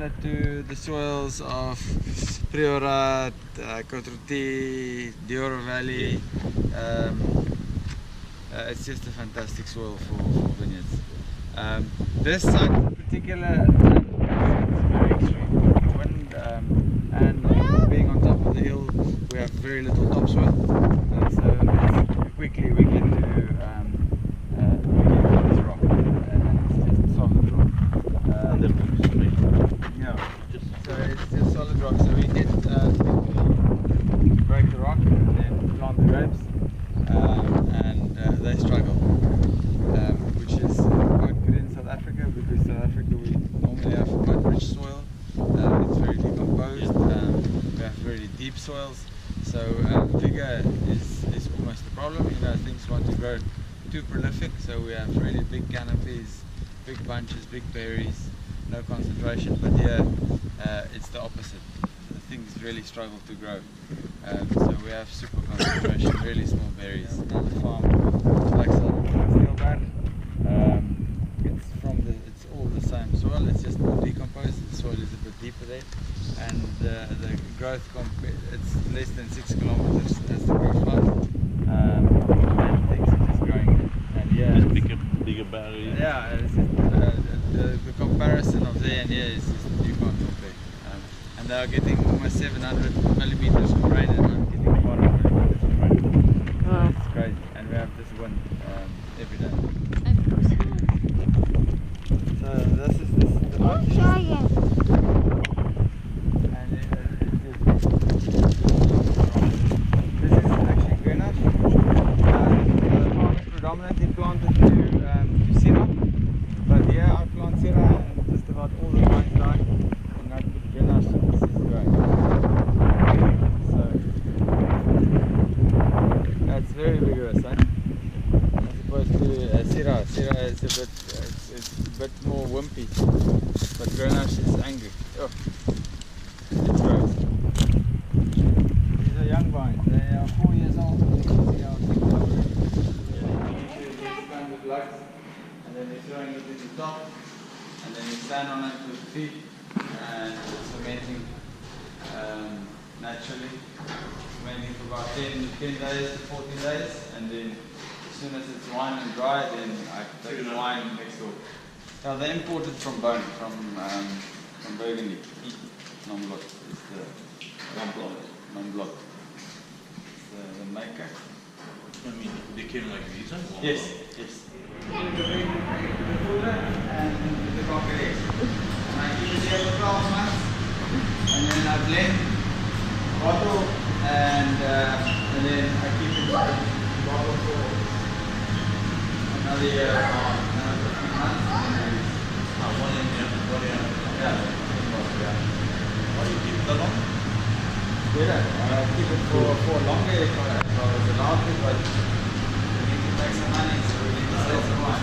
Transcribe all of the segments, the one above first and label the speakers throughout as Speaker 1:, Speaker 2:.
Speaker 1: similar to the soils of Priorat, Kotroti, Dior Valley. It's just a fantastic soil for vineyards. This site in particular, it's very extreme. Wind and being on top of the hill, we have very little topsoil. So it's quickly we get to this rock, and it's just solid rock. So it's just solid rock. So we get break the rock and then plant the grapes, and they struggle, which is quite good in South Africa, because South Africa we normally have quite rich soil. It's very decomposed. We have very deep soils, so vigor is almost the problem. Things want to grow too prolific, so we have really big canopies, big bunches, big berries, no concentration. But here it's the opposite. The things really struggle to grow. So we have super concentration, really small berries. Now the farm looks like Porseleinberg. It's all the same soil. It's just more decomposed. The soil is a bit deeper there, and the growth it's less than 6 kilometers as the growth line. And things are just growing. And
Speaker 2: just bigger berries.
Speaker 1: Yeah, it's just, the comparison of there and here is just you can't compare. And they are getting almost 700 millimeters of rain, and I'm getting 400 millimeters of rain.
Speaker 3: Wow.
Speaker 1: It's crazy, and we have this wind every day. So this is the mountain. And this is actually Grenache. The farm is predominantly planted to Syrah, but here I plant Syrah and just about all the vines die, and I put Grenache, and this is great. So that's very vigorous, eh? As opposed to Syrah. Syrah is it's a bit more wimpy, but Grenache is angry. Oh, it's gross. These are young vines. They are 4 years old. You can see how thick they are. You expand with lugs, and then you're throwing it in the top, and then you stand on it with feet, and cementing naturally. Cementing for about 10 days to 14 days, and then as soon as it's wine and dry, then I take the wine next door. Now they imported from Bone, from Burgundy. Non-block is the non-block. It's the maker.
Speaker 2: I mean, they came like these, huh?
Speaker 1: Yes. The cooler and the cocktail. And I keep it here for 12 months, and then I blend, bottle, and then I keep it in the bottle for another year or another 3 months.
Speaker 2: One in here, one in here.
Speaker 1: Yeah.
Speaker 2: Why do you keep that on?
Speaker 1: Better. I keep it for longer if I was allowed to, but we need to make some money, so we need to sell some wine.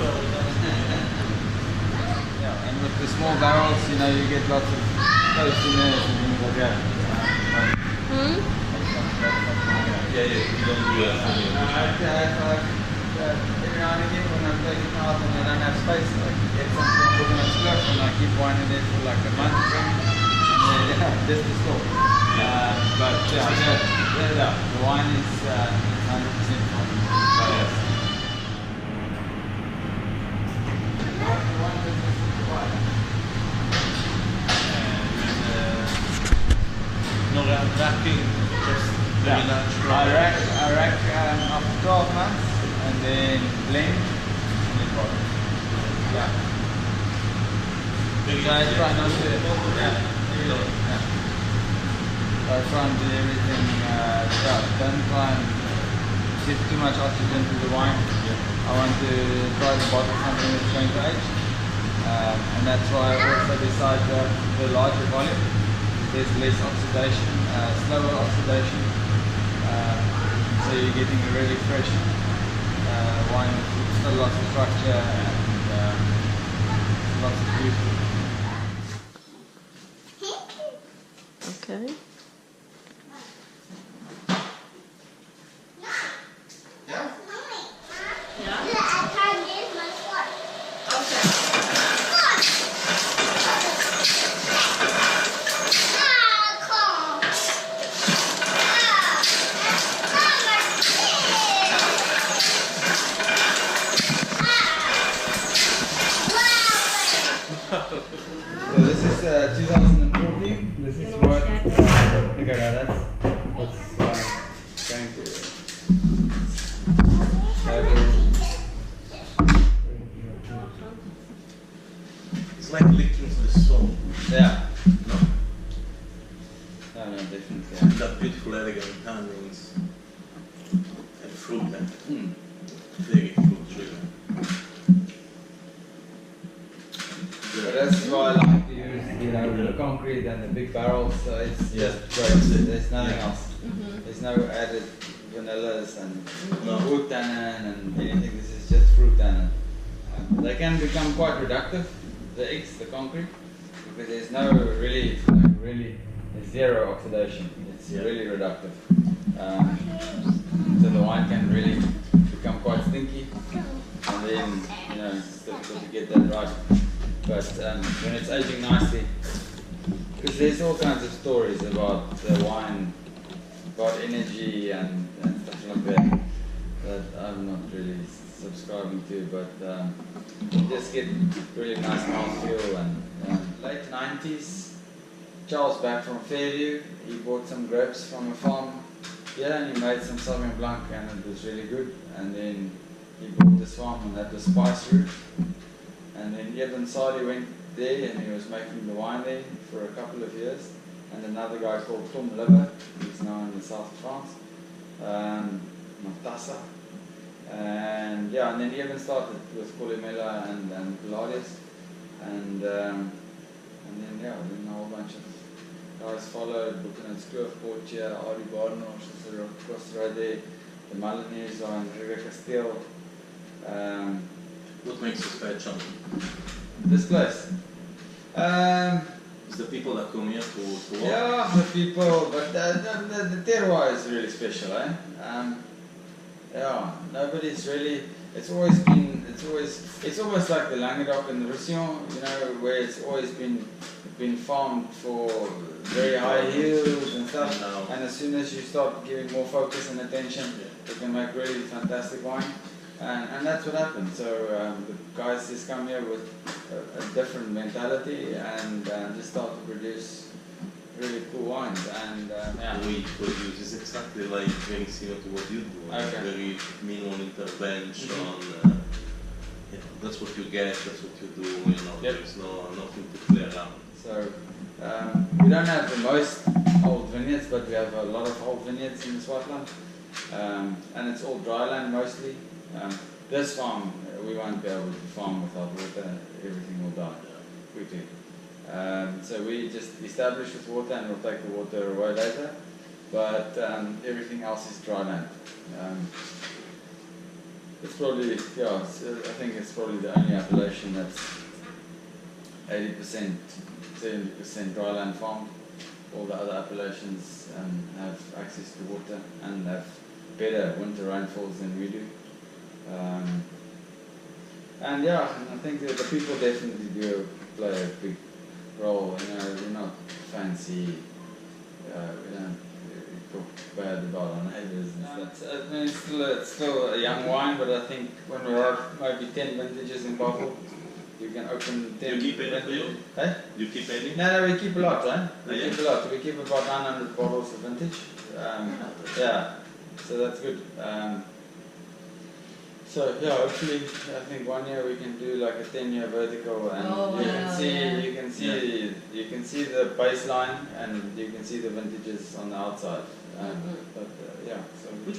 Speaker 1: Yeah, and with the small barrels, you get lots of toastiness and things like that.
Speaker 2: Yeah, you don't do that.
Speaker 1: Every now and again when I'm taking it out and I don't have space, I get something for my spliff, and I keep wine in there for like a month or so. And just the store. But the wine is 100% from players.
Speaker 2: No racking, just very natural.
Speaker 1: I rack after 12 months, and then blend, and then bottle. Yeah. So I try not to, So I try and do everything, don't try and give too much oxygen to the wine. I want to try to bottle something that's going to age. And that's why also beside the larger volume, there's less oxidation, slower oxidation. So you're getting a really fresh wine with still lots of structure and lots of beauty.
Speaker 3: Okay.
Speaker 2: like licking the soul.
Speaker 1: Yeah.
Speaker 2: No?
Speaker 1: No, definitely.
Speaker 2: And that beautiful, elegant tannins and fruit and very fruit driven.
Speaker 1: But that's why I like to use, the concrete and the big barrels. So it's just great. There's nothing else. There's no added vanillas and wood tannin and anything. This is just fruit tannin. They can become quite reductive, the eggs, the concrete, because there's no really there's zero oxidation. It's really reductive. So the wine can really become quite stinky, and then it's difficult to get that right. But when it's aging nicely, because there's all kinds of stories about the wine, about energy and stuff like that, that I'm not really subscribing to, but you just get really nice mouthfeel. And late 90s, Charles back from Fairview, he bought some grapes from a farm here and he made some Sauvignon Blanc and it was really good. And then he bought this farm and that was Spice Root. And then Evan Sadi went there and he was making the wine there for a couple of years. And another guy called Tom Liver, he's now in the south of France, Matassa. And then Evan started with Polimella and Pilates. And then a whole bunch of guys followed, Buchanan's Kloof, Portia, Arie Badenhorst is across the road there, the Maliniers are in Riebeek Kasteel.
Speaker 2: What makes it special?
Speaker 1: This place.
Speaker 2: It's the people that come here to work.
Speaker 1: Yeah, the people, but the terroir is really special, eh? Nobody's really. It's almost like the Languedoc and the Roussillon, where it's always been farmed for very high yields and stuff.
Speaker 2: No.
Speaker 1: And as soon as you start giving more focus and attention, you can make really fantastic wine. And that's what happened. So the guys just come here with a different mentality and just start to produce really cool wines. And
Speaker 2: We produce is exactly like very similar to what you do.
Speaker 1: Okay.
Speaker 2: Very minimal intervention. That's what you get. That's what you do. There's nothing to play around.
Speaker 1: So we don't have the most old vineyards, but we have a lot of old vineyards in the Swartland, and it's all dryland mostly. This farm we won't be able to farm without water. Everything will die quickly. So we just establish with water and we'll take the water away later. But everything else is dryland. It's probably, I think it's probably the only appellation that's 80%, 70% dryland farmed. All the other appellations have access to water and have better winter rainfalls than we do. And I think that the people definitely do play a big role. We're not fancy. We don't talk bad about our neighbours and stuff. It's still a young wine, but I think when we have maybe 10 vintages in bottle, you can open 10.
Speaker 2: You keep any for you?
Speaker 1: Eh?
Speaker 2: You keep any?
Speaker 1: No, we keep a lot, eh? We
Speaker 2: Yeah.
Speaker 1: keep a lot. We keep about 900 bottles of vintage. So that's good. Hopefully, I think 1 year we can do like a 10-year vertical, and you can see the baseline, and you can see the vintages on the outside. So